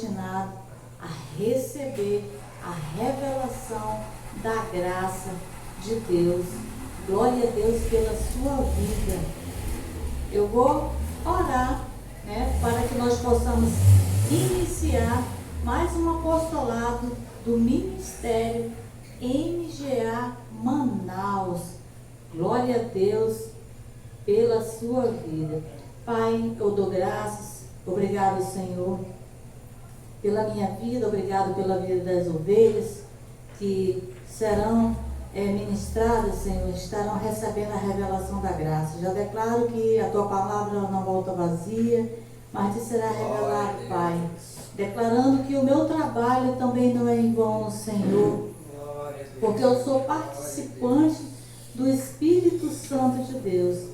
predestinado a receber a revelação da graça de Deus. Glória a Deus pela sua vida. Eu vou orar, para que nós possamos iniciar mais um apostolado do Ministério MGA Manaus. Glória a Deus pela sua vida. Pai, eu dou graças. Obrigado, Senhor, pela minha vida. Obrigado pela vida das ovelhas que serão ministradas, Senhor, estarão recebendo a revelação da graça. Já declaro que a tua palavra não volta vazia, mas te será revelado, Pai. Declarando que o meu trabalho também não é em vão, Senhor, porque eu sou participante do Espírito Santo de Deus.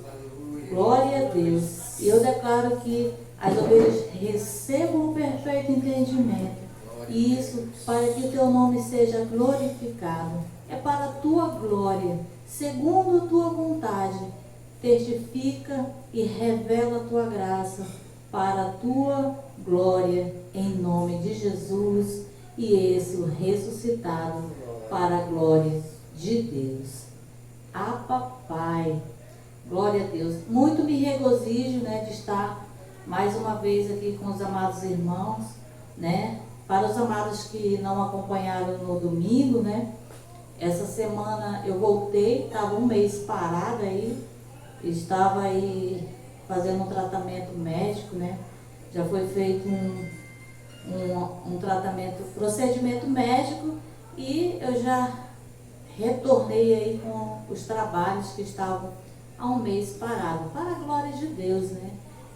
Glória a Deus. E eu declaro que as ovelhas recebam o perfeito entendimento. E isso para que o teu nome seja glorificado. É para a tua glória, segundo a tua vontade. Testifica e revela a tua graça para a tua glória, em nome de Jesus. E esse o ressuscitado para a glória de Deus. Papai. Glória a Deus. Muito me regozijo, de estar mais uma vez aqui com os amados irmãos, Para os amados que não acompanharam no domingo, Essa semana eu voltei, estava um mês parada aí, estava aí fazendo um tratamento médico, Já foi feito um procedimento médico e eu já retornei aí com os trabalhos que estavam há um mês parado. Para a glória de Deus,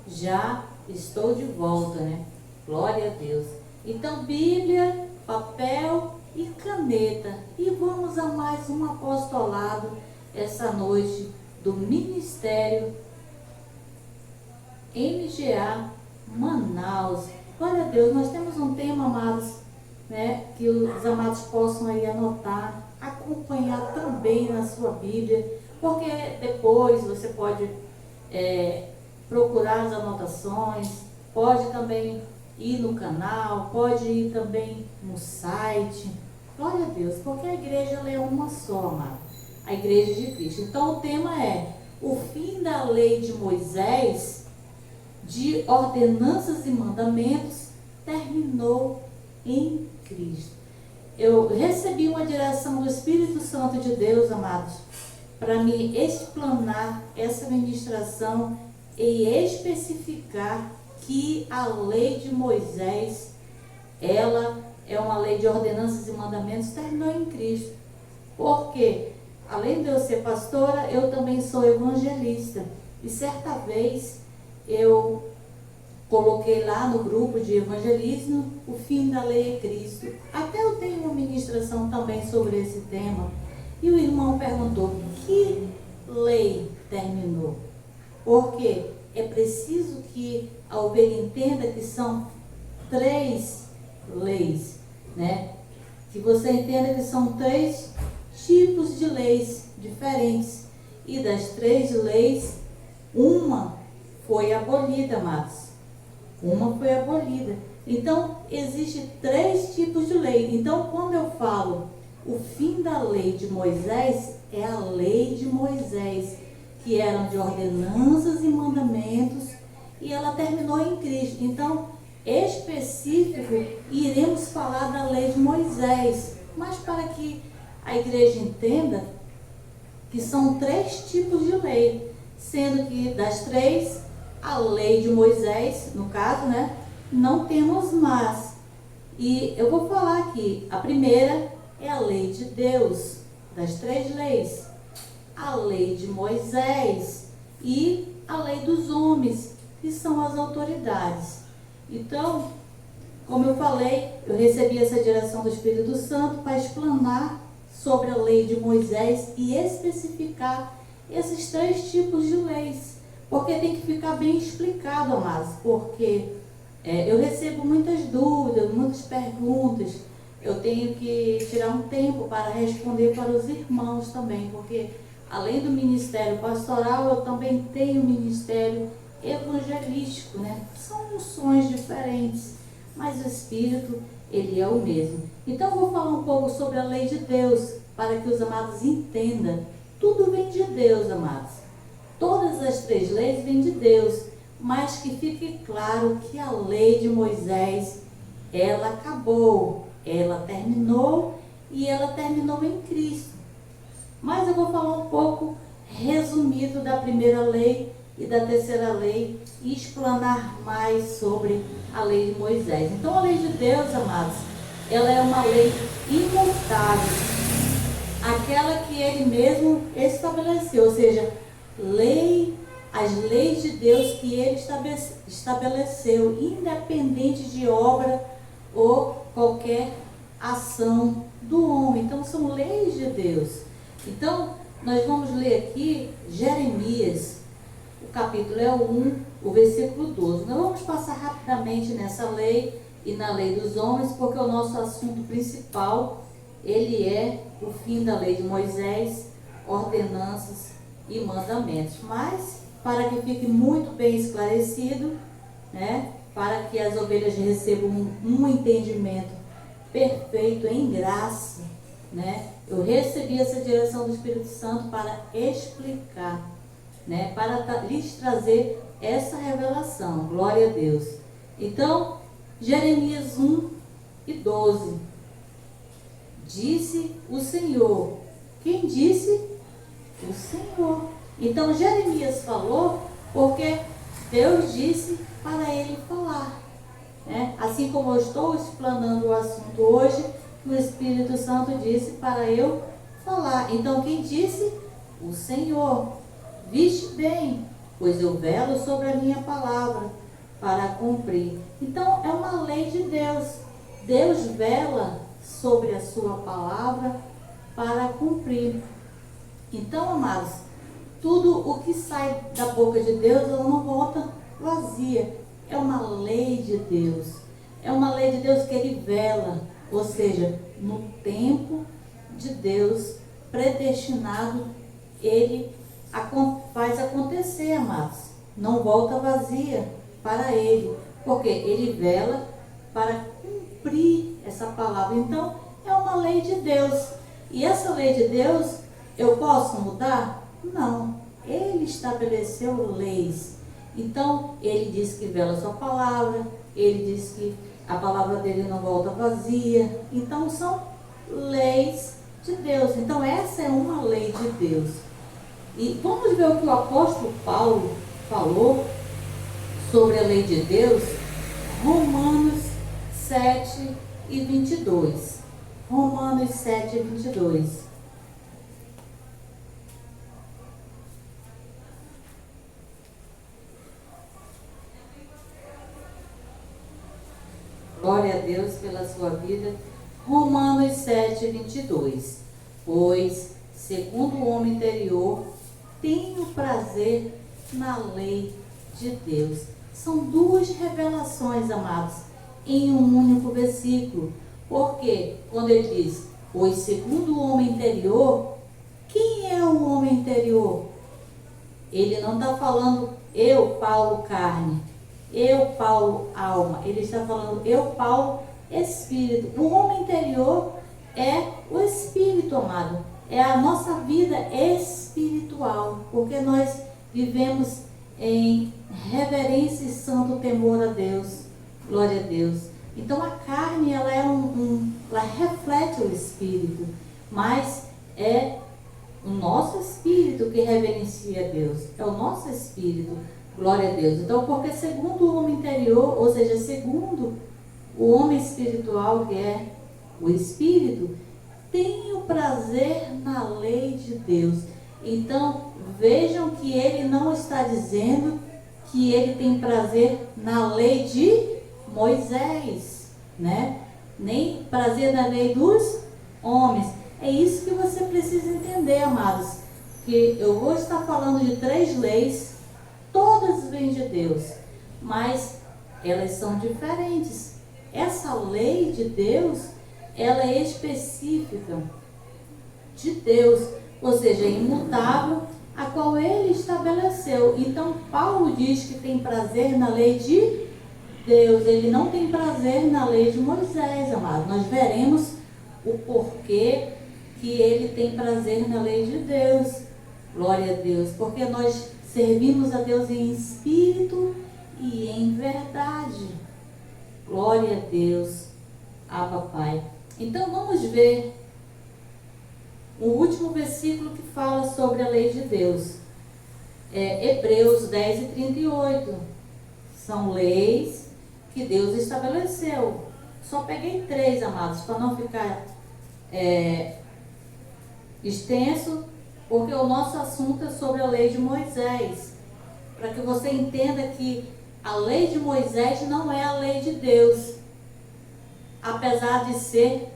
Já estou de volta, Glória a Deus. Então, Bíblia, papel e caneta. E vamos a mais um apostolado essa noite do Ministério MGA Manaus. Glória a Deus. Nós temos um tema, amados, que os amados possam aí anotar, acompanhar também na sua Bíblia, porque depois você pode procurar as anotações, pode também ir no canal, pode ir também no site. Glória a Deus, porque a igreja ela é uma só, amado. A igreja de Cristo. Então o tema é o fim da lei de Moisés, de ordenanças e mandamentos, terminou em Cristo. Eu recebi uma direção do Espírito Santo de Deus, amados, para me explanar essa ministração e especificar que a lei de Moisés, ela é uma lei de ordenanças e mandamentos, terminou em Cristo. Porque, além de eu ser pastora, eu também sou evangelista. E certa vez eu coloquei lá no grupo de evangelismo o fim da lei é Cristo. Até eu tenho uma ministração também sobre esse tema. E o irmão perguntou, que lei terminou? Porque é preciso que a ovelha entenda que são 3 leis, Que você entenda que são 3 tipos de leis diferentes. E das 3 leis, uma foi abolida, amados. Uma foi abolida. Então, existem 3 tipos de lei. Então, quando eu falo o fim da lei de Moisés, é a lei de Moisés, que eram de ordenanças e mandamentos, e ela terminou em Cristo. Então, específico, iremos falar da lei de Moisés, mas para que a igreja entenda que são 3 tipos de lei, sendo que das 3, a lei de Moisés, no caso, não temos mais. E eu vou falar aqui, a primeira é a lei de Deus, das 3 leis, a lei de Moisés e a lei dos homens, que são as autoridades. Então, como eu falei, eu recebi essa direção do Espírito Santo para explanar sobre a lei de Moisés e especificar esses 3 tipos de leis, porque tem que ficar bem explicado, amados, porque eu recebo muitas dúvidas, muitas perguntas. Eu tenho que tirar um tempo para responder para os irmãos também, porque além do ministério pastoral, eu também tenho ministério evangelístico, São funções diferentes, mas o Espírito, ele é o mesmo. Então eu vou falar um pouco sobre a lei de Deus, para que os amados entendam. Tudo vem de Deus, amados. Todas as 3 leis vêm de Deus, mas que fique claro que a lei de Moisés, ela acabou, ela terminou e ela terminou em Cristo. Mas eu vou falar um pouco resumido da primeira lei e da terceira lei e explanar mais sobre a lei de Moisés. Então a lei de Deus, amados, ela é uma lei imutável, aquela que ele mesmo estabeleceu, ou seja, as leis de Deus que ele estabeleceu, independente de obra ou qualquer ação do homem. Então são leis de Deus. Então nós vamos ler aqui Jeremias, o capítulo é o 1, o versículo 12. Nós vamos passar rapidamente nessa lei e na lei dos homens, porque o nosso assunto principal, ele é o fim da lei de Moisés, ordenanças e mandamentos. Mas, para que fique muito bem esclarecido, né, para que as ovelhas recebam um entendimento perfeito em graça, né, eu recebi essa direção do Espírito Santo para explicar, né, para lhes trazer essa revelação. Glória a Deus. Então, Jeremias 1 e 12. Disse o Senhor. Quem disse? O Senhor. Então Jeremias falou porque Deus disse para ele falar, né? Assim como eu estou explanando o assunto hoje, o Espírito Santo disse para eu falar. Então quem disse? O Senhor. Viste bem, pois eu velo sobre a minha palavra para cumprir. Então é uma lei de Deus. Deus vela sobre a sua palavra para cumprir. Então, amados, tudo o que sai da boca de Deus, ela não volta vazia. É uma lei de Deus. É uma lei de Deus que ele vela, ou seja, no tempo de Deus predestinado, ele faz acontecer, amados. Não volta vazia para ele, porque ele vela para cumprir essa palavra. Então, é uma lei de Deus. E essa lei de Deus, eu posso mudar? Não. Ele estabeleceu leis. Então, ele diz que vela a sua palavra, ele diz que a palavra dele não volta vazia. Então, são leis de Deus. Então, essa é uma lei de Deus. E vamos ver o que o apóstolo Paulo falou sobre a lei de Deus, Romanos 7 e 22. Romanos 7 e 22. Glória a Deus pela sua vida. Romanos 7, 22. Pois, segundo o homem interior, tenho prazer na lei de Deus. São 2 revelações, amados, em um único versículo. Porque, quando ele diz, pois segundo o homem interior, quem é o homem interior? Ele não está falando eu, Paulo, carne. Eu, Paulo, alma. Ele está falando eu, Paulo, espírito. O homem interior é o espírito, amado. É a nossa vida espiritual. Porque nós vivemos em reverência e santo temor a Deus. Glória a Deus. Então a carne, ela é ela reflete o espírito. Mas é o nosso espírito que reverencia a Deus. É o nosso espírito. Glória a Deus. Então, porque segundo o homem interior, ou seja, segundo o homem espiritual, que é o espírito, tenho prazer na lei de Deus. Então, vejam que ele não está dizendo que ele tem prazer na lei de Moisés, né? Nem prazer na lei dos homens. É isso que você precisa entender, amados. Que eu vou estar falando de 3 leis. Todas vêm de Deus, mas elas são diferentes. Essa lei de Deus, ela é específica de Deus, ou seja, imutável, a qual ele estabeleceu. Então, Paulo diz que tem prazer na lei de Deus, ele não tem prazer na lei de Moisés, amado. Nós veremos o porquê que ele tem prazer na lei de Deus. Glória a Deus, porque nós servimos a Deus em espírito e em verdade. Glória a Deus, Abba Pai. Então vamos ver o último versículo que fala sobre a lei de Deus. Hebreus 10:38. São leis que Deus estabeleceu. Só peguei 3, amados, para não ficar extenso, porque o nosso assunto é sobre a lei de Moisés. Para que você entenda que a lei de Moisés não é a lei de Deus. Apesar de ser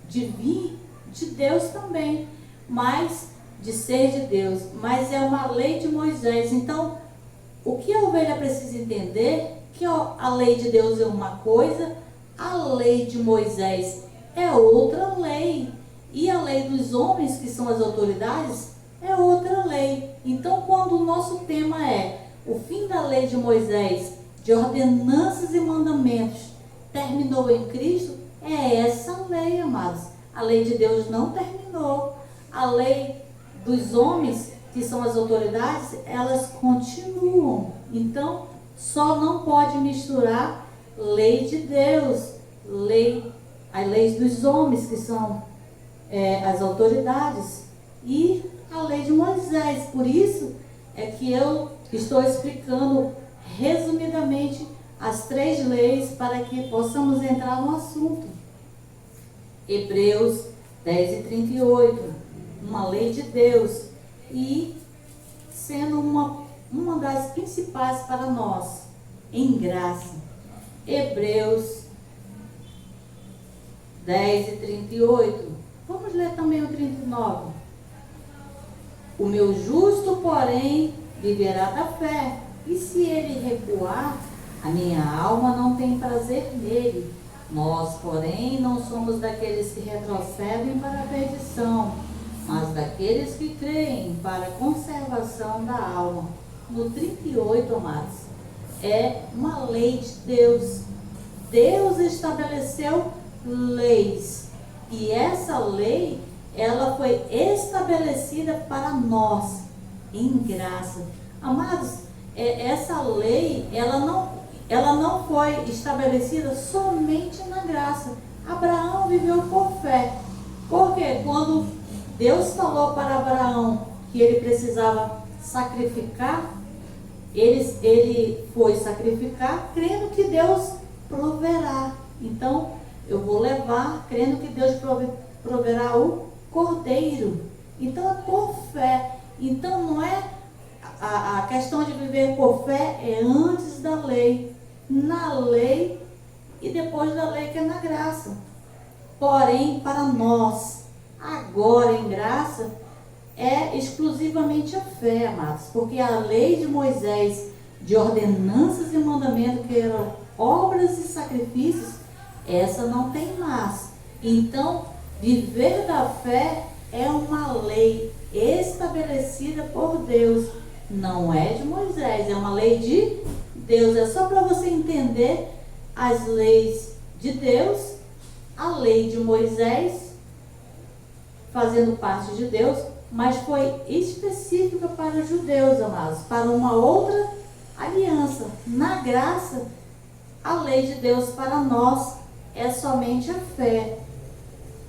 de vir de Deus também, mas de ser de Deus, mas é uma lei de Moisés. Então, o que a ovelha precisa entender? Que a lei de Deus é uma coisa, a lei de Moisés é outra lei, e a lei dos homens, que são as autoridades, é outra lei. Então, quando o nosso tema é o fim da lei de Moisés, de ordenanças e mandamentos, terminou em Cristo, é essa lei, amados. A lei de Deus não terminou. A lei dos homens, que são as autoridades, elas continuam. Então, só não pode misturar lei de Deus, as leis dos homens, que são as autoridades, e a lei de Moisés. Por isso é que eu estou explicando resumidamente as 3 leis, para que possamos entrar no assunto. Hebreus 10:38, uma lei de Deus, e sendo uma das principais para nós, em graça. Hebreus 10:38. Vamos ler também o 39. O meu justo, porém, viverá da fé, e se ele recuar, a minha alma não tem prazer nele. Nós, porém, não somos daqueles que retrocedem para a perdição, mas daqueles que creem para a conservação da alma. No 38, amados, é uma lei de Deus. Deus estabeleceu leis, e essa lei, ela foi estabelecida para nós, em graça. Amados, essa lei, ela não foi estabelecida somente na graça. Abraão viveu por fé. Porque quando Deus falou para Abraão que ele precisava sacrificar, ele foi sacrificar crendo que Deus proverá. Então, eu vou levar crendo que Deus proverá o cordeiro. Então, é por fé. Então, não é a questão de viver por fé, é antes da lei, na lei e depois da lei, que é na graça. Porém, para nós, agora em graça, é exclusivamente a fé, amados, porque a lei de Moisés, de ordenanças e mandamentos, que eram obras e sacrifícios, essa não tem mais. Então, viver da fé é uma lei estabelecida por Deus, não é de Moisés, é uma lei de Deus. É só para você entender as leis de Deus, a lei de Moisés, fazendo parte de Deus, mas foi específica para os judeus, amados, para uma outra aliança. Na graça, a lei de Deus para nós é somente a fé.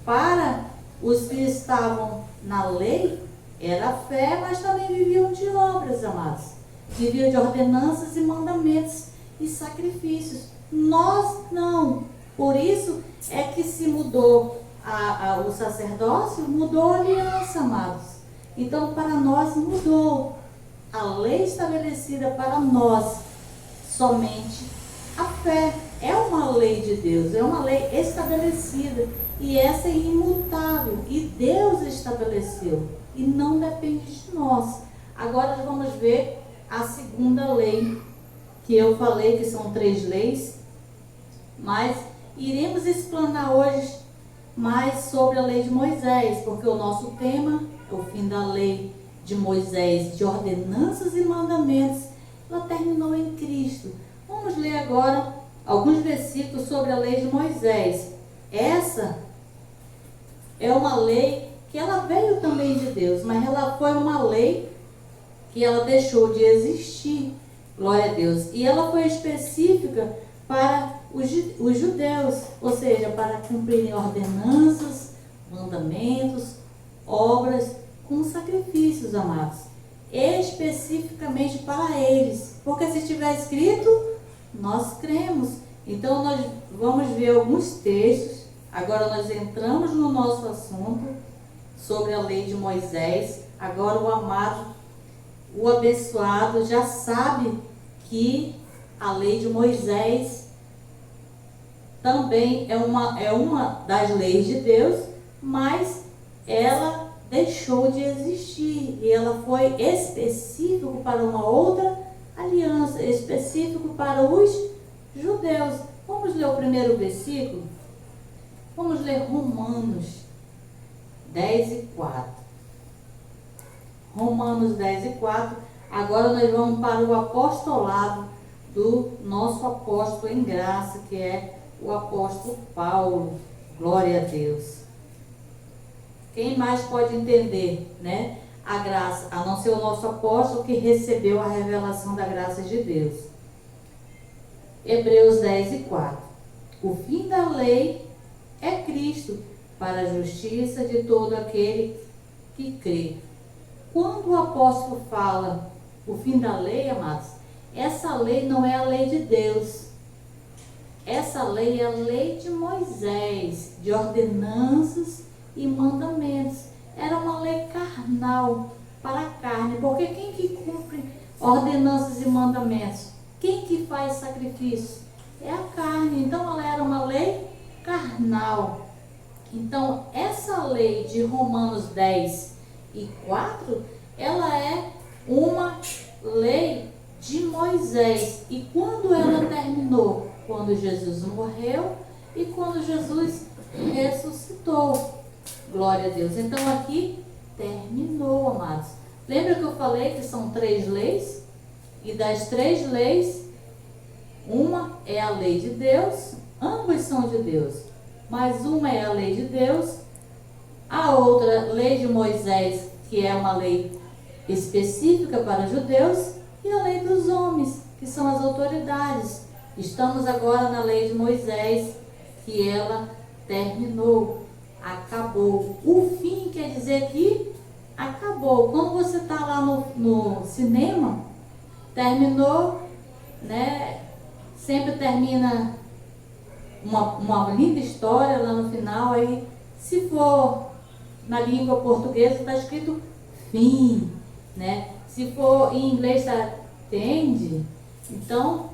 Para os que estavam na lei, era a fé, mas também viviam de obras, amados. Viviam de ordenanças e mandamentos e sacrifícios. Nós não. Por isso é que se mudou o sacerdócio, mudou a aliança, amados. Então, para nós mudou. A lei estabelecida para nós, somente a fé. É uma lei de Deus, é uma lei estabelecida. E essa é imutável. E Deus estabeleceu. E não depende de nós. Agora nós vamos ver a segunda lei, que eu falei que são 3 leis, mas iremos explanar hoje mais sobre a lei de Moisés, porque o nosso tema é o fim da lei de Moisés, de ordenanças e mandamentos. Ela terminou em Cristo. Vamos ler agora alguns versículos sobre a lei de Moisés. Essa é uma lei que ela veio também de Deus, mas ela foi uma lei que ela deixou de existir, glória a Deus. E ela foi específica para os judeus, ou seja, para cumprirem ordenanças, mandamentos, obras, com sacrifícios, amados. Especificamente para eles. Porque se estiver escrito, nós cremos. Então nós vamos ver alguns textos. Agora nós entramos no nosso assunto sobre a lei de Moisés. Agora o amado, o abençoado já sabe que a lei de Moisés também é uma das leis de Deus, mas ela deixou de existir e ela foi específico para uma outra aliança, específico para os judeus. Vamos ler o primeiro versículo? Vamos ler Romanos 10 e 4. Romanos 10 e 4. Agora nós vamos para o apostolado do nosso apóstolo em graça, que é o apóstolo Paulo. Glória a Deus. Quem mais pode entender, né, a graça, a não ser o nosso apóstolo que recebeu a revelação da graça de Deus? Hebreus 10 e 4. O fim da lei é Cristo, para a justiça de todo aquele que crê. Quando o apóstolo fala o fim da lei, amados, essa lei não é a lei de Deus. Essa lei é a lei de Moisés, de ordenanças e mandamentos. Era uma lei carnal, para a carne, porque quem que cumpre ordenanças e mandamentos? Quem que faz sacrifício? É a carne. Então ela era uma lei carnal. Então essa lei de Romanos 10 e 4, ela é uma lei de Moisés. E quando ela terminou? Quando Jesus morreu e quando Jesus ressuscitou. Glória a Deus. Então aqui terminou, amados. Lembra que eu falei que são 3 leis? E das 3 leis, uma é a lei de Deus, ambas são de Deus, mas uma é a lei de Deus, a outra, lei de Moisés, que é uma lei específica para os judeus, e a lei dos homens, que são as autoridades. Estamos agora na lei de Moisés, que ela terminou, acabou. O fim quer dizer que acabou. Quando você está lá no cinema, terminou, né? Sempre termina uma linda história lá no final. Aí, se for na língua portuguesa, está escrito fim, né? Se for em inglês, está end. Então,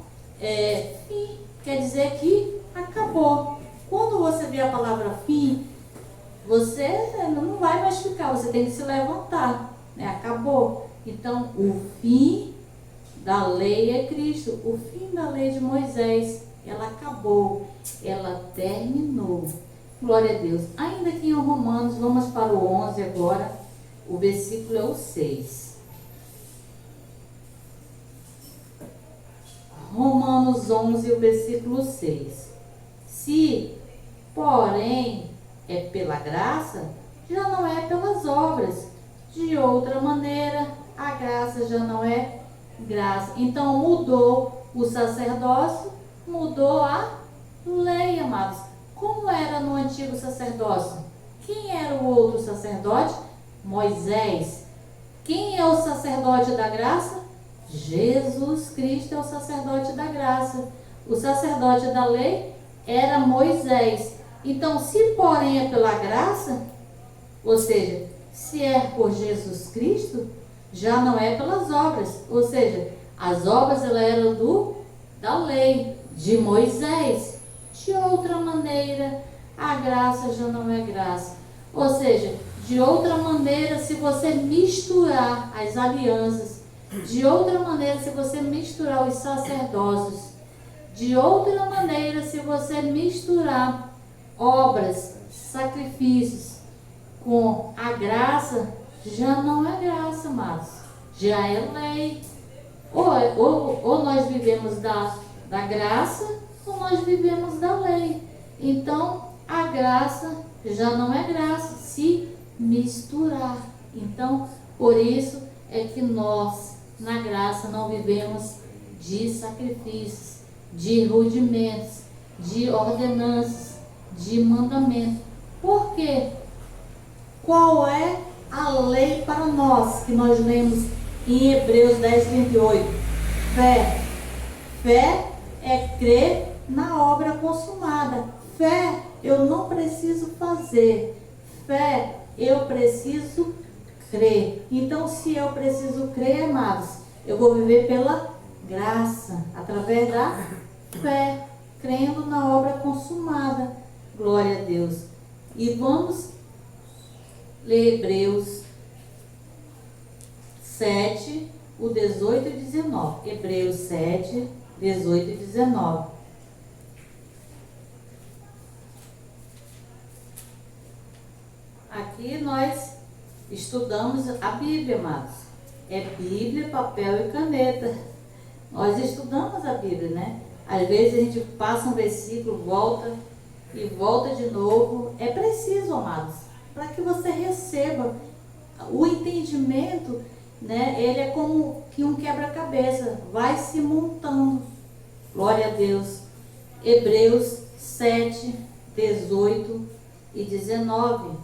fim quer dizer que acabou. Quando você vê a palavra fim, você não vai mais ficar, você tem que se levantar, né? Acabou. Então, o fim da lei é Cristo. O fim da lei de Moisés, ela acabou, ela terminou. Glória a Deus. Ainda aqui em Romanos, vamos para o 11 agora. O versículo é o 6. Romanos 11, o versículo 6. Se, porém, é pela graça, já não é pelas obras. De outra maneira, a graça já não é graça. Então mudou o sacerdócio, mudou a lei, amados. Como era no antigo sacerdócio? Quem era o outro sacerdote? Moisés. Quem é o sacerdote da graça? Jesus Cristo é o sacerdote da graça. O sacerdote da lei era Moisés. Então, se porém é pela graça, ou seja, se é por Jesus Cristo, já não é pelas obras. Ou seja, as obras elas eram da lei, de Moisés. De outra maneira, a graça já não é graça. Ou seja, de outra maneira, se você misturar as alianças, de outra maneira, se você misturar os sacerdócios, de outra maneira, se você misturar obras, sacrifícios com a graça, já não é graça, mas já é lei. Ou nós vivemos da graça, ou nós vivemos da lei. Então, a graça já não é graça se misturar. Então, por isso é que nós, na graça, não vivemos de sacrifícios, de rudimentos, de ordenanças, de mandamentos. Por quê? Qual é a lei para nós, que nós lemos em Hebreus 10:38? Fé. Fé é crer na obra consumada. Fé eu não preciso fazer. Fé eu preciso crer. Então, se eu preciso crer, amados, eu vou viver pela graça, através da fé, crendo na obra consumada. Glória a Deus. E vamos ler Hebreus 7, o 18 e 19. Hebreus 7, 18 e 19. Aqui nós estudamos a Bíblia, amados. É Bíblia, papel e caneta. Nós estudamos a Bíblia, né? Às vezes a gente passa um versículo, volta e volta de novo. É preciso, amados, para que você receba o entendimento, né? Ele é como que um quebra-cabeça, vai se montando. Glória a Deus. Hebreus 7, 18 e 19.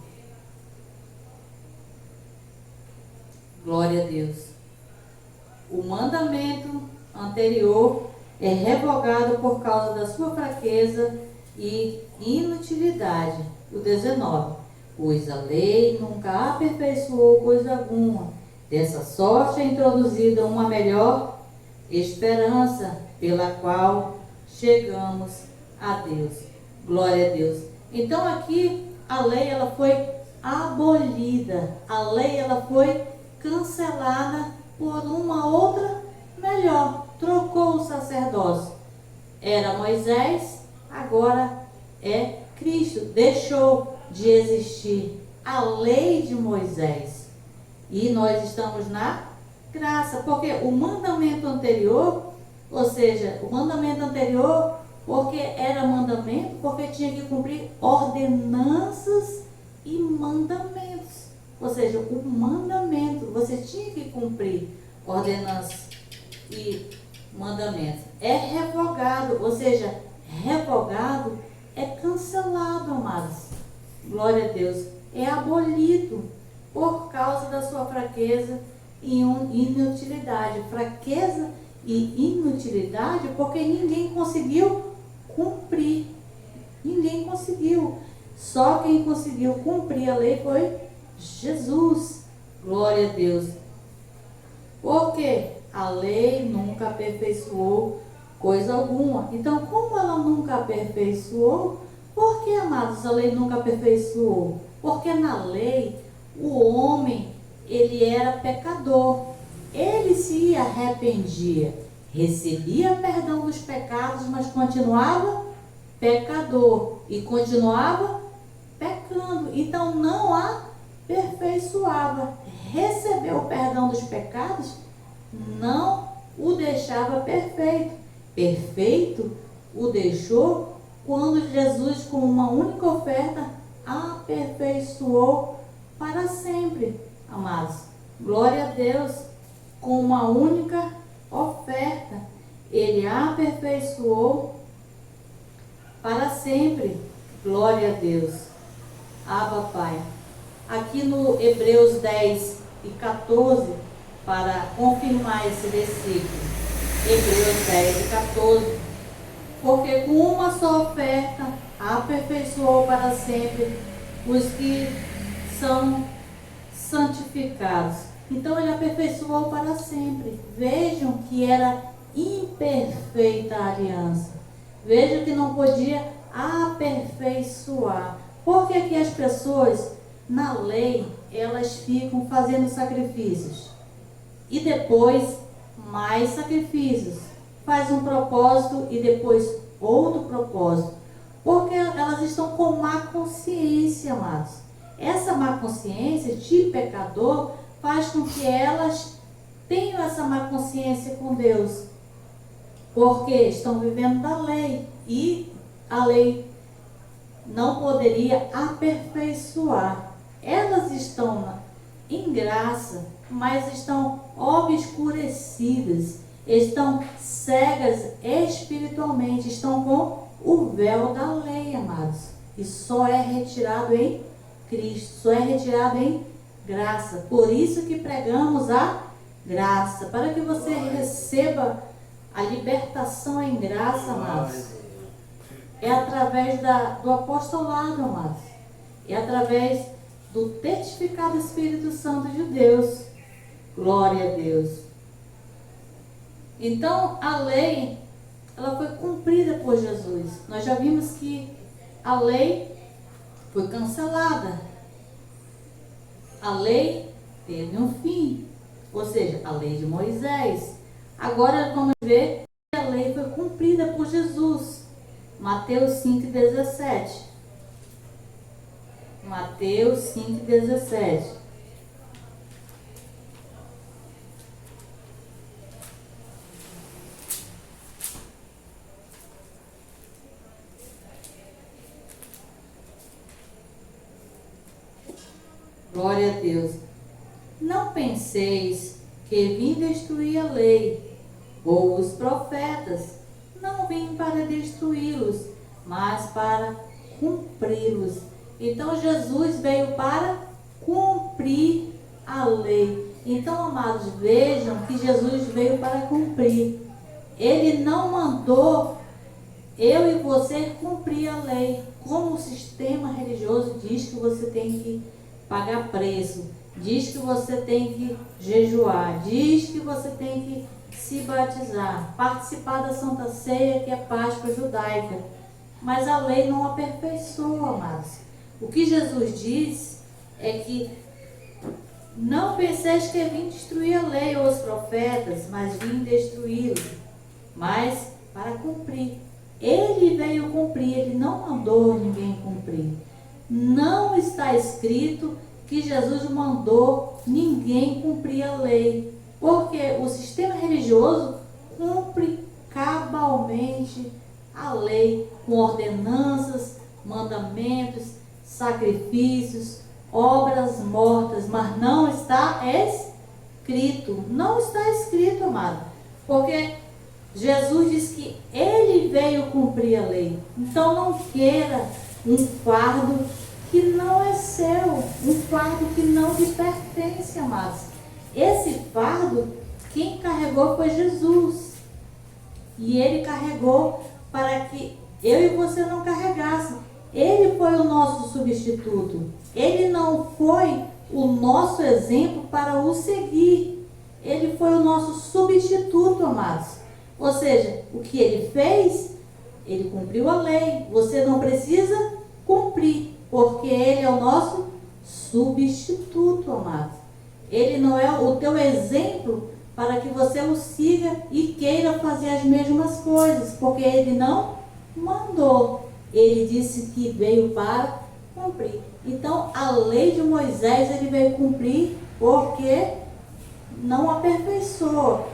Glória a Deus. O mandamento anterior é revogado por causa da sua fraqueza e inutilidade. O 19. Pois a lei nunca aperfeiçoou coisa alguma. Dessa sorte é introduzida uma melhor esperança, pela qual chegamos a Deus. Glória a Deus. Então aqui a lei ela foi abolida. A lei ela foi cancelada por uma outra melhor. Trocou o sacerdócio. Era Moisés, agora é Cristo. Deixou de existir a lei de Moisés. E nós estamos na graça, porque o mandamento anterior, ou seja, o mandamento anterior, porque era mandamento, porque tinha que cumprir ordenanças e mandamentos. Ou seja, o mandamento, você tinha que cumprir ordenanças e mandamentos. É revogado, ou seja, revogado é cancelado, amados. Glória a Deus. É abolido por causa da sua fraqueza e inutilidade. Fraqueza e inutilidade porque ninguém conseguiu cumprir. Ninguém conseguiu. Só quem conseguiu cumprir a lei foi Jesus. Glória a Deus. Porque a lei nunca aperfeiçoou coisa alguma. Então, como ela nunca aperfeiçoou, por que, amados, a lei nunca aperfeiçoou? Porque na lei, o homem, ele era pecador. Ele se arrependia, recebia perdão dos pecados, mas continuava pecador e continuava pecando. Então, não aperfeiçoava. Recebeu o perdão dos pecados, não o deixava perfeito. Perfeito o deixou quando Jesus, com uma única oferta, aperfeiçoou para sempre, amados. Glória a Deus. Com uma única oferta, ele aperfeiçoou para sempre. Glória a Deus. Abba, Pai. Aqui no Hebreus 10 e 14, para confirmar esse versículo. Hebreus 10 e 14. Porque com uma só oferta aperfeiçoou para sempre os que são santificados. Então ele aperfeiçoou para sempre. Vejam que era imperfeita a aliança. Vejam que não podia aperfeiçoar. Porque que as pessoas na lei elas ficam fazendo sacrifícios e depois mais sacrifícios, faz um propósito e depois outro propósito, porque elas estão com má consciência, amados. Essa má consciência de pecador faz com que elas tenham essa má consciência com Deus. porque estão vivendo da lei e a lei não poderia aperfeiçoar. Elas estão em graça, mas estão obscurecidas, estão cegas espiritualmente, estão com o véu da lei, amados. E só é retirado em Cristo, só é retirado em graça. Por isso que pregamos a graça, para que você receba a libertação em graça, amados. É através do apostolado, amados. É através do testificado Espírito Santo de Deus. Glória a Deus. Então, a lei, ela foi cumprida por Jesus. Nós já vimos que a lei foi cancelada. A lei teve um fim. Ou seja, a lei de Moisés. Agora vamos ver que a lei foi cumprida por Jesus. Mateus 5,17. Mateus 5,17. Glória a Deus. Não penseis que vim destruir a lei ou os profetas. Não vim para destruí-los, mas para cumpri-los. Então Jesus veio para cumprir a lei. Então, amados, vejam que Jesus veio para cumprir. Ele não mandou eu e você cumprir a lei. Como o sistema religioso diz que você tem que pagar preço, diz que você tem que jejuar, diz que você tem que se batizar, participar da Santa Ceia, que é a Páscoa judaica. Mas a lei não aperfeiçoa, amados. O que Jesus diz é que não penseis que vim destruir a lei ou os profetas, mas vim destruí-los, mas para cumprir. Ele veio cumprir, ele não mandou ninguém cumprir. Não está escrito que Jesus mandou ninguém cumprir a lei, porque o sistema religioso cumpre cabalmente a lei com ordenanças, mandamentos, sacrifícios, obras mortas, mas não está escrito. Não está escrito, amado, porque Jesus diz que ele veio cumprir a lei. Então não queira um fardo que não é seu, um fardo que não lhe pertence, amados. Esse fardo, quem carregou foi Jesus. E ele carregou para que eu e você não carregassem. Ele foi o nosso substituto. Ele não foi o nosso exemplo para o seguir. Ele foi o nosso substituto, amados. Ou seja, o que ele fez, ele cumpriu a lei. Você não precisa cumprir, porque ele é o nosso substituto, amado. Ele não é o teu exemplo para que você o siga e queira fazer as mesmas coisas, porque ele não mandou. Ele disse que veio para cumprir. Então, a lei de Moisés ele veio cumprir porque não aperfeiçoou.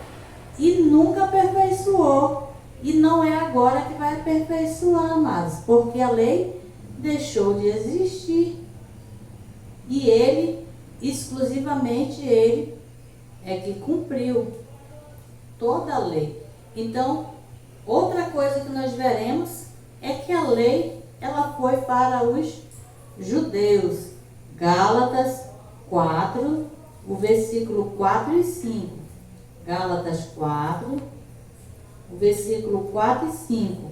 E nunca aperfeiçoou. E não é agora que vai aperfeiçoar, amados, porque a lei deixou de existir. E ele, exclusivamente ele, é que cumpriu toda a lei. Então, outra coisa que nós veremos é que a lei, ela foi para os judeus. Gálatas 4, o versículo 4 e 5. Gálatas 4, o versículo 4 e 5.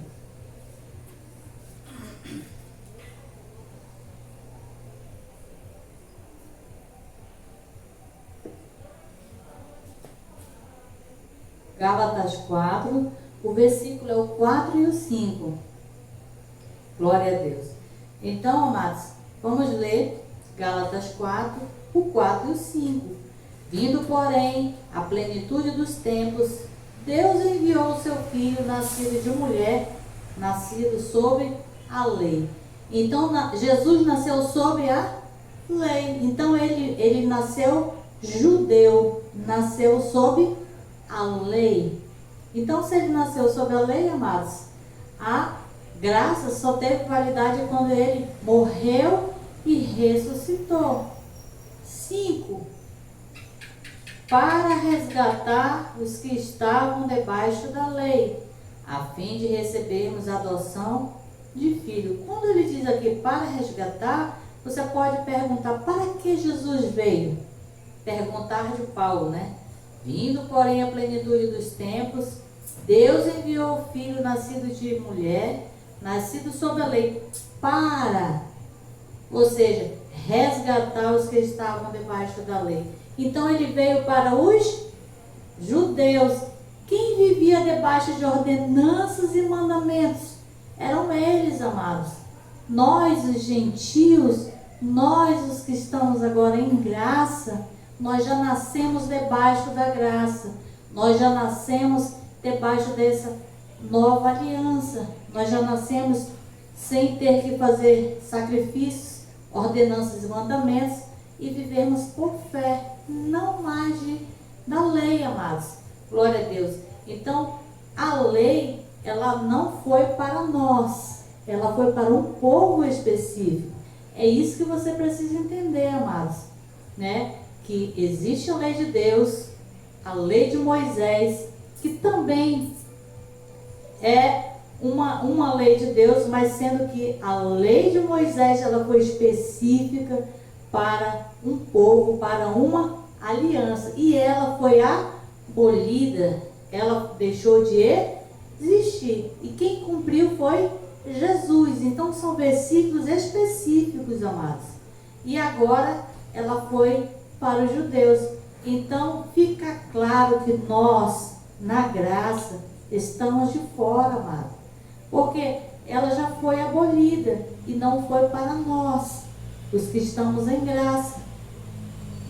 Gálatas 4, o versículo é o 4 e o 5. Glória a Deus. Então, amados, vamos ler Gálatas 4, o 4 e o 5. Vindo, porém, a plenitude dos tempos, Deus enviou o seu Filho, nascido de mulher, nascido sob a lei. Então, Jesus nasceu sob a lei. Então, ele nasceu judeu, nasceu sob a lei. Então, se ele nasceu sob a lei, amados, a graça só teve validade quando ele morreu e ressuscitou. 5. Para resgatar os que estavam debaixo da lei, a fim de recebermos a adoção de filho. Quando ele diz aqui para resgatar, você pode perguntar, para que Jesus veio? Perguntar de Paulo, né? Vindo, porém, a plenitude dos tempos, Deus enviou o Filho nascido de mulher, nascido sob a lei, para, ou seja, resgatar os que estavam debaixo da lei. Então ele veio para os judeus. Quem vivia debaixo de ordenanças e mandamentos? Eram eles, amados. Nós, os gentios, nós, os que estamos agora em graça, nós já nascemos debaixo da graça. Nós já nascemos debaixo dessa nova aliança. Nós já nascemos sem ter que fazer sacrifícios, ordenanças e mandamentos, e vivemos por fé, não mais da lei, amados. Glória a Deus. Então, a lei, ela não foi para nós, ela foi para um povo específico. É isso que você precisa entender, amados, né? Que existe a lei de Deus, a lei de Moisés, que também é uma lei de Deus, mas sendo que a lei de Moisés, ela foi específica para um povo, para uma aliança, e ela foi abolida, ela deixou de existir, e quem cumpriu foi Jesus. Então são versículos específicos, amados, e agora ela foi para os judeus. Então fica claro que nós, na graça, estamos de fora, amado, porque ela já foi abolida e não foi para nós, os que estamos em graça.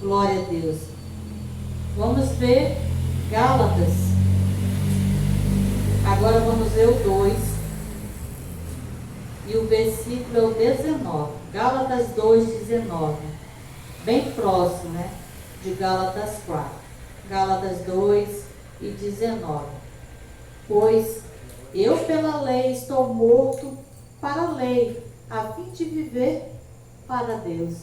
Glória a Deus. Vamos ver Gálatas. Agora vamos ver o 2. E o versículo é o 19. Gálatas 2, 19. Bem próximo, né? De Gálatas 4. Gálatas 2 e 19. Pois eu pela lei estou morto para a lei, a fim de viver para Deus.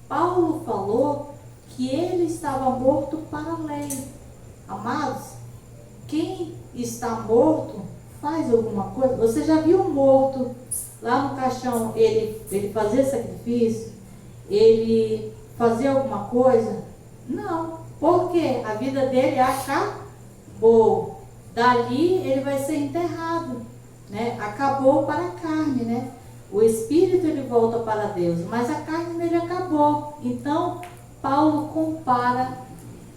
Paulo falou que ele estava morto para a lei. Amados, quem está morto faz alguma coisa. Você já viu um morto lá no caixão, ele fazer sacrifício? Ele fazer alguma coisa? Não, porque a vida dele acabou. Dali ele vai ser enterrado, né? Acabou para a carne, né? O espírito ele volta para Deus, mas a carne dele acabou. Então Paulo compara,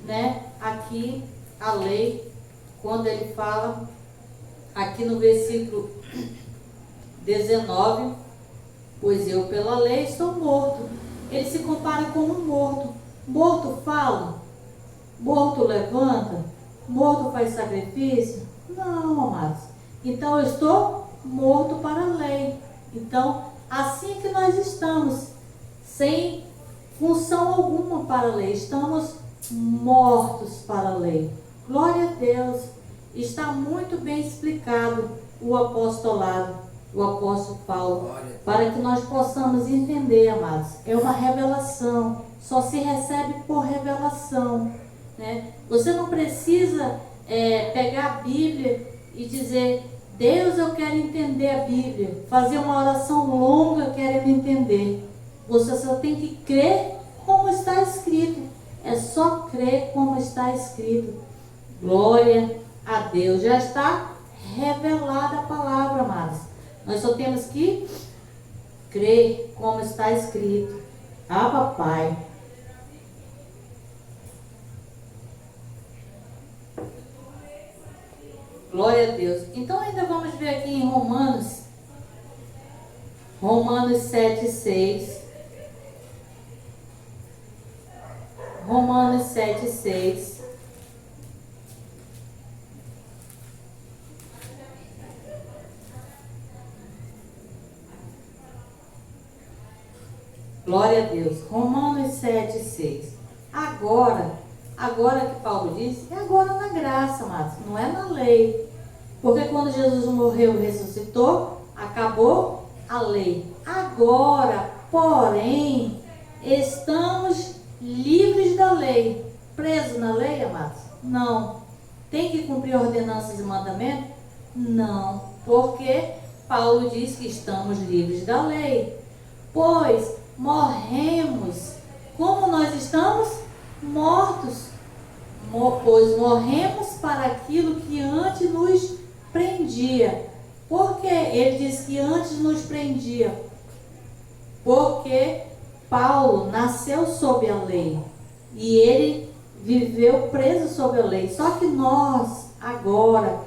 né, aqui a lei, quando ele fala aqui no versículo 19, pois eu pela lei estou morto. Ele se compara com um morto. Morto fala? Morto levanta? Morto faz sacrifício? Não, amados. Então eu estou morto para a lei. Então, assim que nós estamos, sem função alguma para a lei, estamos mortos para a lei. Glória a Deus. Está muito bem explicado o apostolado, o apóstolo Paulo, para que nós possamos entender, amados. É uma revelação, só se recebe por revelação, né? Você não precisa pegar a Bíblia e dizer, Deus, eu quero entender a Bíblia, fazer uma oração longa querendo entender. Você só tem que crer como está escrito. É só crer como está escrito. Glória a Deus. Já está revelada a palavra, amados. Nós só temos que crer como está escrito. Ah, papai. Glória a Deus. Então ainda vamos ver aqui em Romanos 7:6. Romanos 7:6. Glória a Deus. Romanos 7:6. Agora que Paulo disse, é agora na graça, mas não é na lei. Porque quando Jesus morreu e ressuscitou, acabou a lei. Agora, porém, estamos livres da lei. Presos na lei, amados? Não. Tem que cumprir ordenanças e mandamentos? Não. Porque Paulo diz que estamos livres da lei. Pois morremos. Como nós estamos? Mortos. Pois morremos para aquilo que antes nos prendia. Por que ele diz que antes nos prendia? Porque Paulo nasceu sob a lei e ele viveu preso sob a lei. Só que nós, agora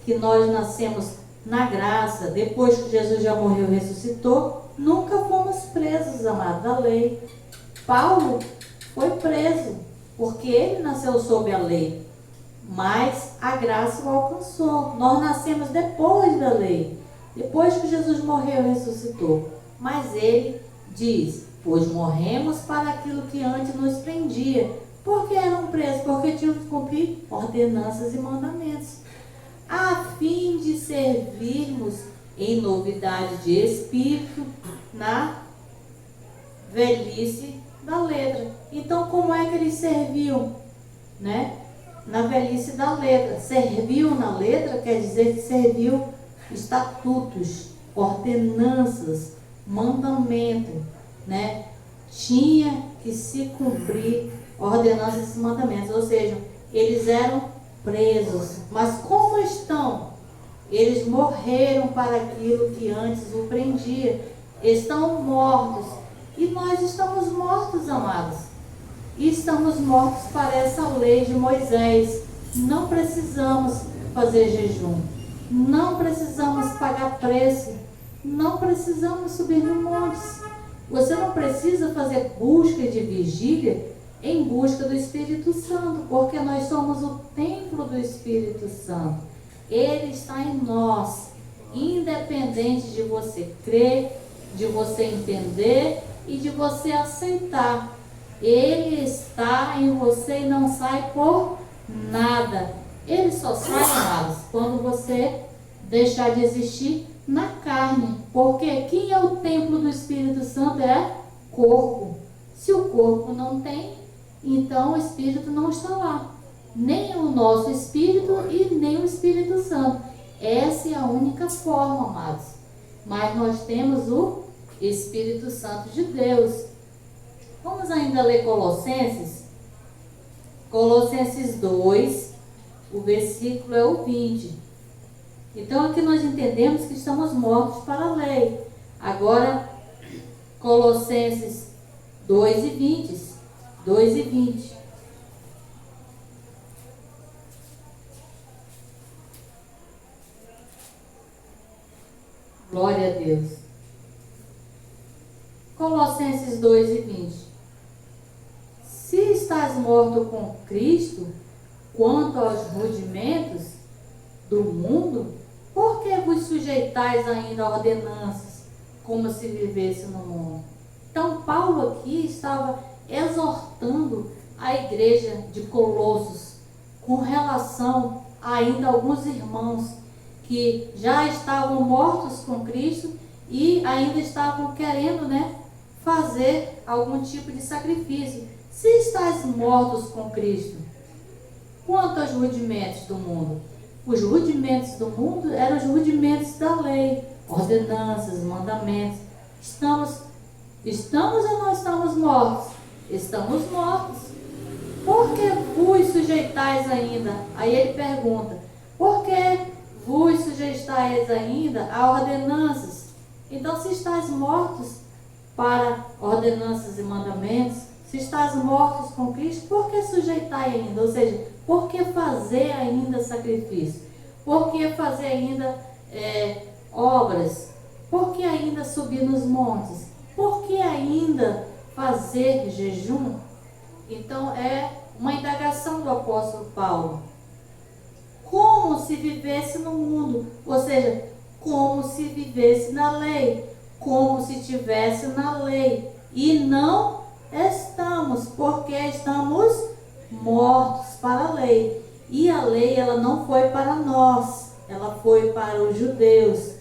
que nós nascemos na graça, depois que Jesus já morreu e ressuscitou, nunca fomos presos, amados, da lei. Paulo foi preso porque ele nasceu sob a lei, mas a graça o alcançou. Nós nascemos depois da lei, depois que Jesus morreu e ressuscitou. Mas ele diz, pois morremos para aquilo que antes nos prendia. Por que eram presos? Porque tinham que cumprir ordenanças e mandamentos, a fim de servirmos em novidade de espírito na velhice da letra. Então, como é que eles serviam, né? Na velhice da letra. Serviu na letra quer dizer que serviu estatutos, ordenanças, mandamento, né? Tinha que se cumprir ordenanças e mandamentos, ou seja, eles eram presos. Mas como estão? Eles morreram para aquilo que antes o prendia. Estão mortos. E nós estamos mortos, amados. E estamos mortos para essa lei de Moisés. Não precisamos fazer jejum. Não precisamos pagar preço. Não precisamos subir no monte. Você não precisa fazer busca de vigília em busca do Espírito Santo, porque nós somos o templo do Espírito Santo. Ele está em nós, independente de você crer, de você entender e de você aceitar. Ele está em você e não sai por nada. Ele só sai, amados, quando você deixar de existir na carne. Porque quem é o templo do Espírito Santo é corpo. Se o corpo não tem, então o Espírito não está lá. Nem o nosso Espírito e nem o Espírito Santo. Essa é a única forma, amados. Mas nós temos o Espírito Santo de Deus. Vamos ainda ler Colossenses. Colossenses 2, o versículo é o 20. Então aqui nós entendemos que estamos mortos para a lei. Agora, Colossenses 2 e 20. 2 e 20. Glória a Deus. Colossenses 2 e 20. Se estás morto com Cristo, quanto aos rudimentos do mundo, por que vos sujeitais ainda a ordenanças, como se vivesse no mundo? Então Paulo aqui estava exortando a igreja de Colossos com relação a ainda alguns irmãos que já estavam mortos com Cristo e ainda estavam querendo, fazer algum tipo de sacrifício. Se estáis mortos com Cristo, quanto aos rudimentos do mundo? Os rudimentos do mundo eram os rudimentos da lei, ordenanças, mandamentos. Estamos ou não estamos mortos? Estamos mortos. Por que vos sujeitais ainda? Aí ele pergunta, por que vos sujeitais ainda a ordenanças? Então, se estás mortos para ordenanças e mandamentos, se estás mortos com Cristo, por que sujeitai ainda? Ou seja, por que fazer ainda sacrifício? Por que fazer ainda obras? Por que ainda subir nos montes? Por que ainda fazer jejum? Então é uma indagação do apóstolo Paulo. Como se vivesse no mundo, ou seja, como se vivesse na lei, como se estivesse na lei, e não estamos, porque estamos mortos para a lei, e a lei ela não foi para nós, ela foi para os judeus.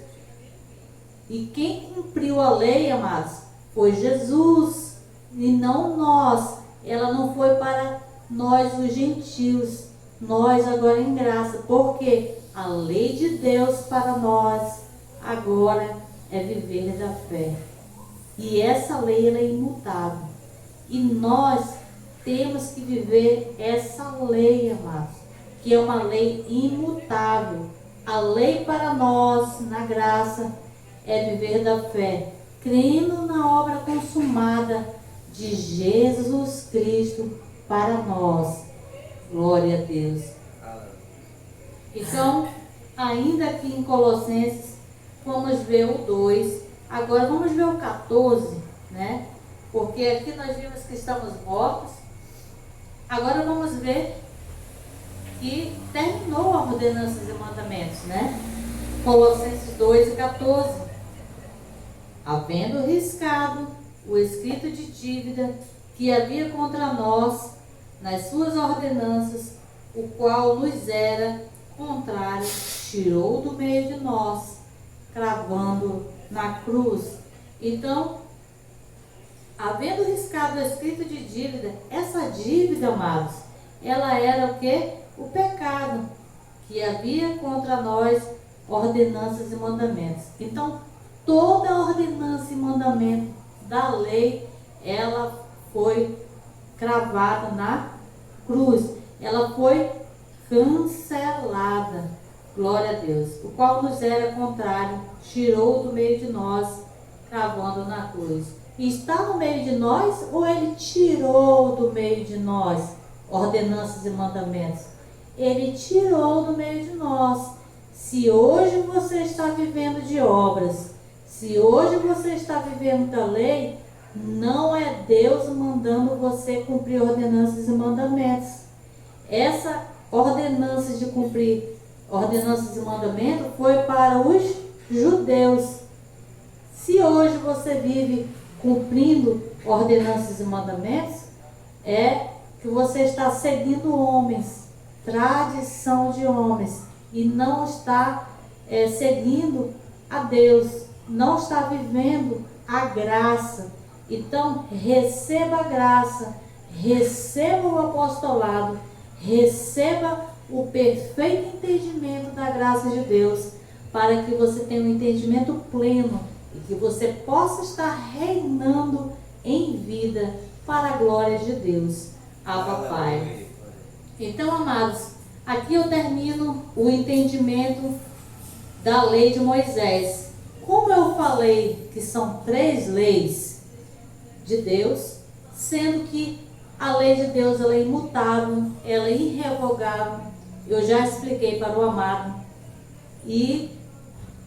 E quem cumpriu a lei, amados, foi Jesus e não nós. Ela não foi para nós, os gentios, nós agora em graça, porque a lei de Deus para nós agora é viver da fé. E essa lei ela é imutável. E nós temos que viver essa lei, amados, que é uma lei imutável. A lei para nós, na graça, é viver da fé, crendo na obra consumada de Jesus Cristo para nós. Glória a Deus. Então, ainda aqui em Colossenses, vamos ver o 2. Agora vamos ver o 14, né? Porque aqui nós vimos que estamos mortos. Agora vamos ver que terminou a ordenanças e mandamentos, né? Colossenses 2 e 14. Havendo riscado o escrito de dívida que havia contra nós nas suas ordenanças, o qual nos era contrário, tirou do meio de nós, cravando na cruz. Então, havendo riscado o escrito de dívida, essa dívida, amados, ela era o quê? O pecado que havia contra nós, ordenanças e mandamentos. Então, toda ordenança e mandamento da lei, ela foi cravada na cruz. Ela foi cancelada. Glória a Deus. O qual nos era contrário, tirou do meio de nós, cravando na cruz. E está no meio de nós ou ele tirou do meio de nós ordenanças e mandamentos? Ele tirou do meio de nós. Se hoje você está vivendo de obras, se hoje você está vivendo da lei, não é Deus mandando você cumprir ordenanças e mandamentos. Essa ordenança de cumprir ordenanças e mandamentos foi para os judeus. Se hoje você vive cumprindo ordenanças e mandamentos, é que você está seguindo homens, tradição de homens, e não está seguindo a Deus, não está vivendo a graça. Então, receba a graça, receba o apostolado, receba o perfeito entendimento da graça de Deus, para que você tenha um entendimento pleno e que você possa estar reinando em vida para a glória de Deus. Abba, Pai. Então, amados, aqui eu termino o entendimento da lei de Moisés. Como eu falei que são 3 leis de Deus, sendo que a lei de Deus ela é imutável, ela é irrevogável, eu já expliquei para o amado. E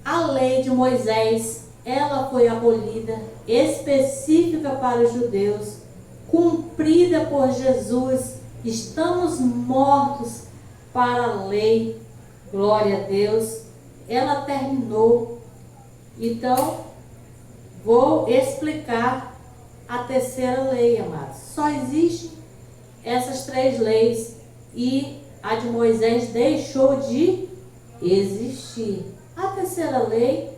a lei de Moisés, ela foi abolida, específica para os judeus, cumprida por Jesus. Estamos mortos para a lei, glória a Deus, ela terminou. Então, vou explicar a terceira lei, amados. Só existem essas 3 leis e a de Moisés deixou de existir. A terceira lei,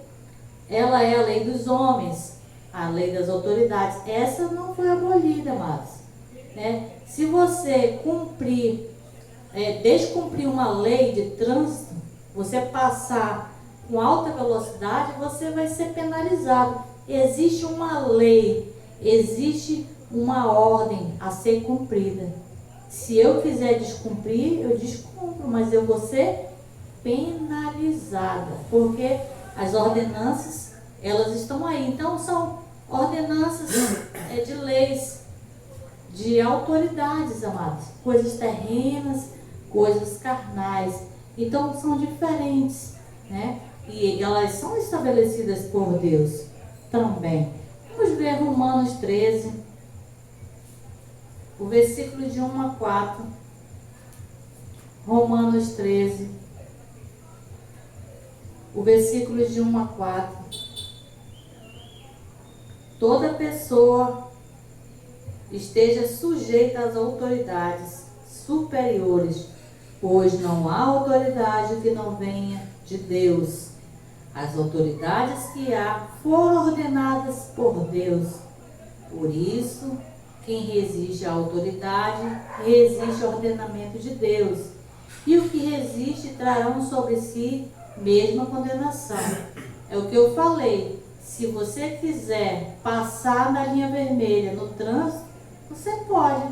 ela é a lei dos homens, a lei das autoridades. Essa não foi abolida, amados, né? Se você descumprir uma lei de trânsito, você passar com alta velocidade, você vai ser penalizado. Existe uma lei, existe uma ordem a ser cumprida. Se eu quiser descumprir, eu descumpro, mas eu vou ser penalizada, porque as ordenanças, elas estão aí. Então, são ordenanças de leis, de autoridades, amados. Coisas terrenas, coisas carnais. Então, são diferentes, né? E elas são estabelecidas por Deus também. Vamos ver Romanos 13, o versículo de 1 a 4. Romanos 13, o versículo de 1 a 4. Toda pessoa esteja sujeita às autoridades superiores, pois não há autoridade que não venha de Deus. As autoridades que há foram ordenadas por Deus. Por isso, quem resiste à autoridade, resiste ao ordenamento de Deus. E o que resiste trarão sobre si mesma condenação. É o que eu falei. Se você quiser passar na linha vermelha no trânsito, você pode.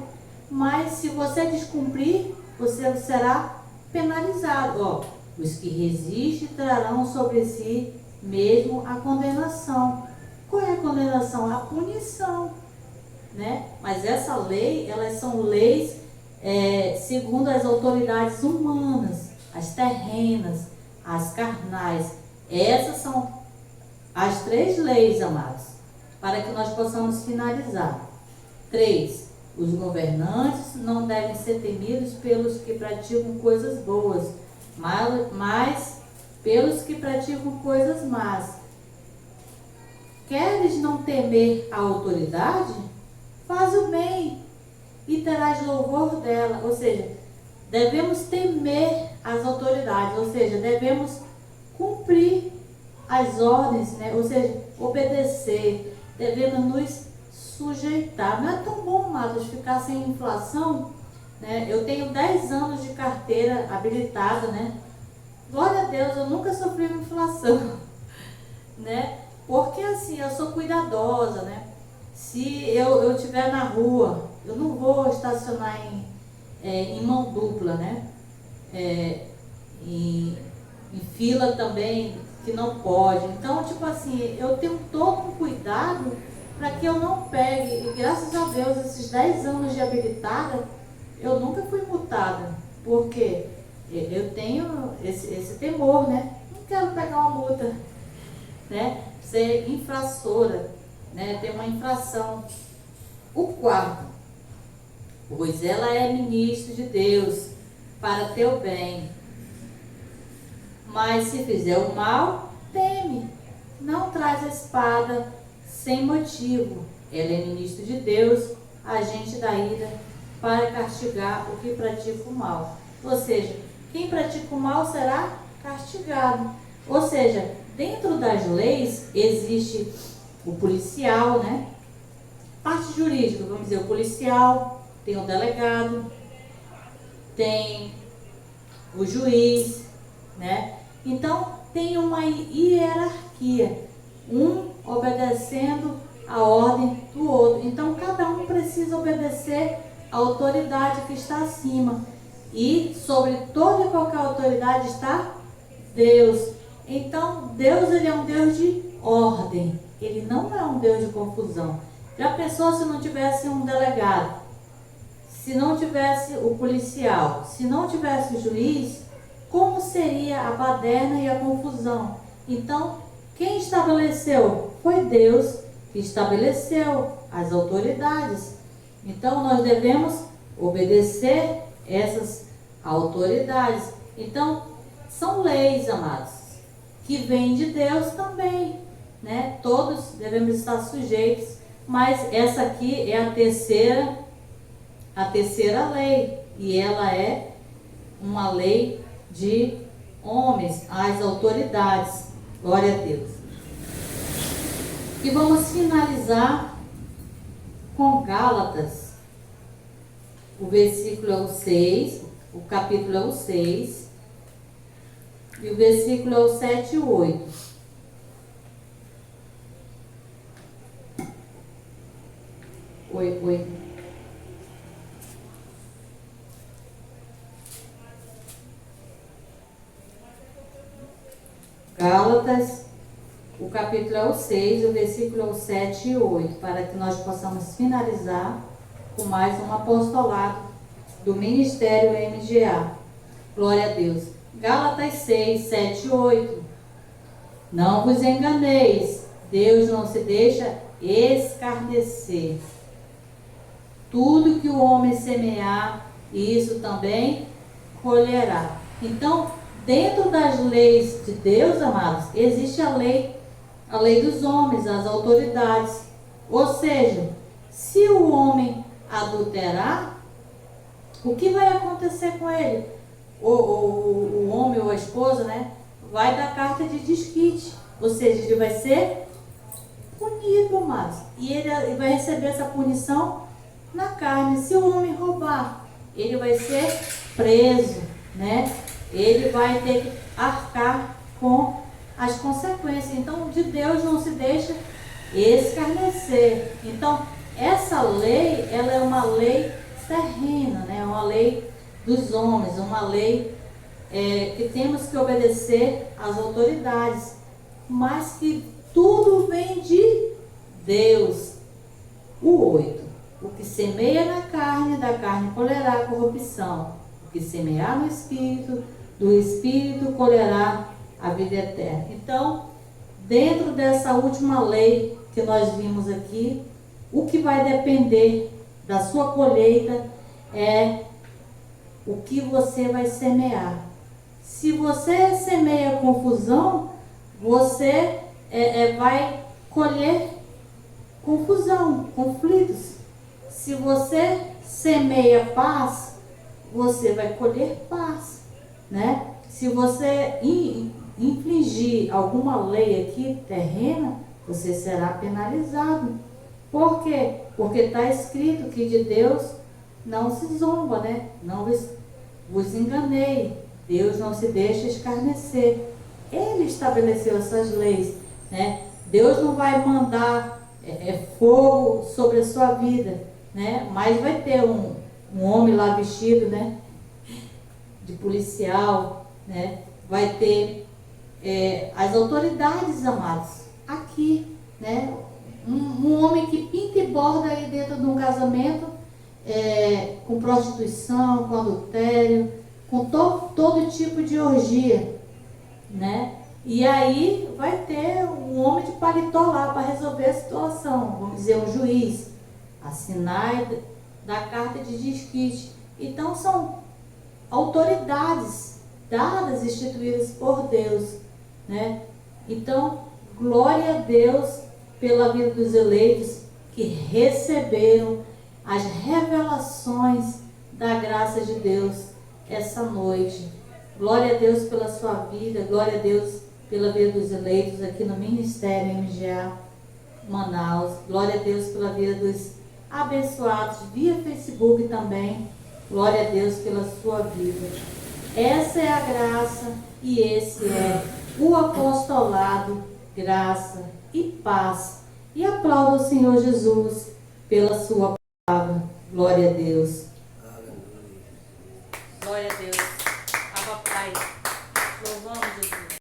Mas se você descumprir, você será penalizado. Ó, os que resistem trarão sobre si mesmo a condenação. Qual é a condenação? A punição, né? Mas essa lei, elas são leis segundo as autoridades humanas, as terrenas, as carnais. Essas são as 3 leis, amados, para que nós possamos finalizar. 3. Os governantes não devem ser temidos pelos que praticam coisas boas, mas pelos que praticam coisas más. Queres não temer a autoridade? Faz o bem e terás louvor dela. Ou seja, devemos temer as autoridades, ou seja, devemos cumprir as ordens, né? Ou seja, obedecer, devemos nos sujeitar. Não é tão bom, amados, ficar sem inflação, né? Eu tenho 10 anos de carteira habilitada, né? Glória a Deus, eu nunca sofri uma inflação, né? Porque assim, eu sou cuidadosa, né? Se eu estiver na rua, eu não vou estacionar em mão dupla, né? Em fila também, que não pode. Então, tipo assim, eu tenho todo um cuidado para que eu não pegue. E graças a Deus, esses 10 anos de habilitada, eu nunca fui multada. Porque eu tenho esse temor, né? Não quero pegar uma multa, né? Ser infratora, né? Ter uma infração. O 4. Pois ela é ministro de Deus para teu bem. Mas se fizer o mal, teme. Não traz a espada sem motivo. Ela é ministro de Deus, agente da ira, para castigar o que pratica o mal. Ou seja, quem pratica o mal será castigado. Ou seja, dentro das leis existe o policial, né? Parte jurídica, vamos dizer, o policial, tem o delegado, tem o juiz, né? Então, tem uma hierarquia, um obedecendo a ordem do outro. Então, cada um precisa obedecer à autoridade que está acima. E sobre toda e qualquer autoridade está Deus. Então, Deus, ele é um Deus de ordem. Ele não é um Deus de confusão. Já pensou se não tivesse um delegado? Se não tivesse o policial? Se não tivesse o juiz? Como seria a baderna e a confusão? Então, quem estabeleceu? Foi Deus que estabeleceu as autoridades. Então, nós devemos obedecer essas autoridades. Então, são leis, amados, que vêm de Deus também, né? Todos devemos estar sujeitos, mas essa aqui é a terceira lei, e ela é uma lei de homens, as autoridades. Glória a Deus. E vamos finalizar com Gálatas. O versículo é o 6, o capítulo é o 6, e o versículo é o 7 e 8. Oi. Gálatas, o capítulo é o 6, o versículo é o 7 e 8, para que nós possamos finalizar com mais um apostolado do Ministério MGA. Glória a Deus. Gálatas 6, 7 e 8. Não vos enganeis, Deus não se deixa escarnecer. Tudo que o homem semear, isso também colherá. Então, dentro das leis de Deus, amados, existe a lei dos homens, as autoridades. Ou seja, se o homem adulterar, o que vai acontecer com ele? O homem ou a esposa, né? vai dar carta de desquite, ou seja, ele vai ser punido, amados. E ele vai receber essa punição na carne. Se o homem roubar, ele vai ser preso, né? Ele vai ter que arcar com as consequências. Então, de Deus não se deixa escarnecer. Então, essa lei, ela é uma lei terrena, né? Uma lei dos homens, uma lei que temos que obedecer às autoridades, mas que tudo vem de Deus. O 8. O que semeia na carne, da carne colherá corrupção. O que semear no Espírito, do Espírito colherá a vida eterna. Então, dentro dessa última lei que nós vimos aqui, o que vai depender da sua colheita é o que você vai semear. Se você semeia confusão, você vai colher confusão, conflitos. Se você semeia paz, você vai colher paz, né? Se você infligir alguma lei aqui terrena, você será penalizado. Por quê? Porque está escrito que de Deus não se zomba, né? Não vos enganei. Deus não se deixa escarnecer. Ele estabeleceu essas leis, né? Deus não vai mandar fogo sobre a sua vida, né? Mas vai ter um homem lá vestido, né, de policial, né? Vai ter as autoridades, amados, aqui, né? Um homem que pinta e borda aí dentro de um casamento, com prostituição, com adultério, com todo tipo de orgia, né? E aí vai ter um homem de paletó lá para resolver a situação, vamos dizer, um juiz, assinar da carta de desquite. Então são autoridades dadas, instituídas por Deus, né? Então, glória a Deus pela vida dos eleitos que receberam as revelações da graça de Deus essa noite. Glória a Deus pela sua vida, glória a Deus pela vida dos eleitos aqui no Ministério MGA Manaus. Glória a Deus pela vida dos abençoados via Facebook também. Glória a Deus pela sua vida. Essa é a graça e esse é o apostolado, graça e paz. E aplauda o Senhor Jesus pela sua palavra. Glória a Deus.